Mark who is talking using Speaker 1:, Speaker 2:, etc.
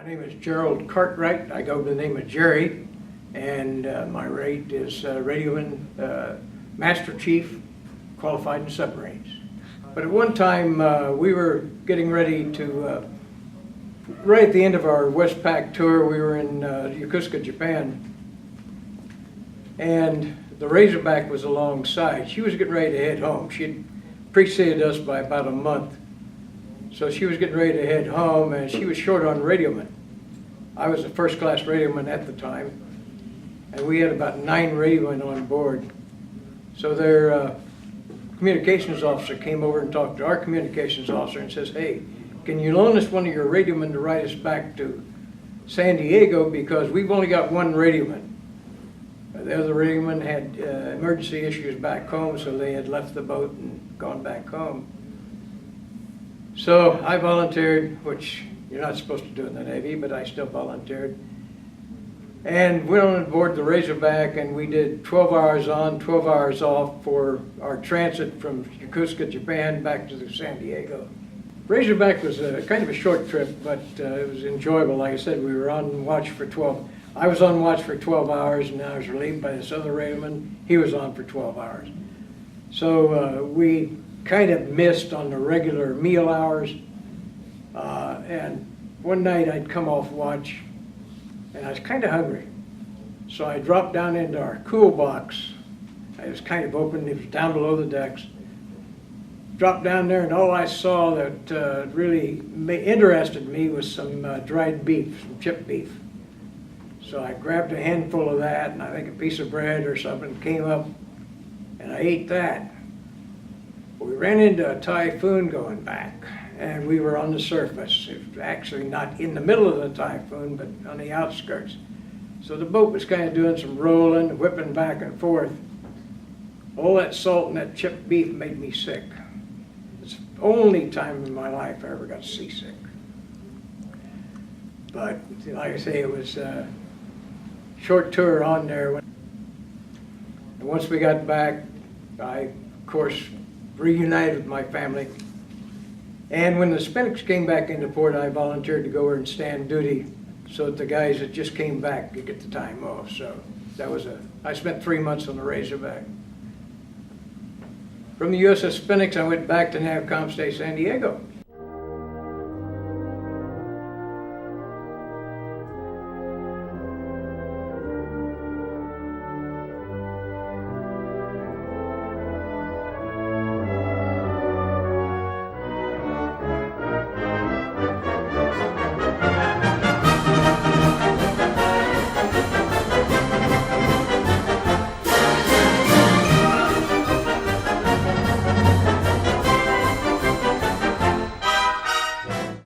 Speaker 1: My name is Gerald Cartwright. I go by the name of Jerry, and my rate is Radioman Master Chief, qualified in submarines. But at one time, we were getting ready to, right at the end of our Westpac tour, we were in Yokosuka, Japan, and the Razorback was alongside. She was getting ready to head home. She had preceded us by about a month. So she was getting ready to head home, and she was short on radiomen. I was a first-class radioman at the time, and we had about 9 radiomen on board. So their communications officer came over and talked to our communications officer and says, "Hey, can you loan us one of your radiomen to ride us back to San Diego, because we've only got 1 radioman." The other radiomen had emergency issues back home, so they had left the boat and gone back home. So I volunteered, which you're not supposed to do in the Navy, but I still volunteered. And went on board the Razorback, and we did 12 hours on, 12 hours off for our transit from Yokosuka, Japan, back to San Diego. Razorback was kind of a short trip, but it was enjoyable. Like I said, we were on watch for 12. I was on watch for 12 hours, and I was relieved by this other radioman. He was on for 12 hours. So we kind of missed on the regular meal hours. And one night I'd come off watch, and I was kind of hungry. So I dropped down into our cool box. It was kind of open, it was down below the decks. Dropped down there, and all I saw that really interested me was some dried beef, some chipped beef. So I grabbed a handful of that, and I think a piece of bread or something, came up, and I ate that. We ran into a typhoon going back, and we were on the surface. It was actually not in the middle of the typhoon, but on the outskirts. So the boat was kind of doing some rolling, whipping back and forth. All that salt and that chipped beef made me sick. It's the only time in my life I ever got seasick. But like I say, it was a short tour on there. And once we got back, I, of course, reunited with my family. And when the Spinnax came back into port, I volunteered to go over and stand duty so that the guys that just came back could get the time off. So that was I spent 3 months on the Razorback. From the USS Spinnax, I went back to NAVCOM State San Diego.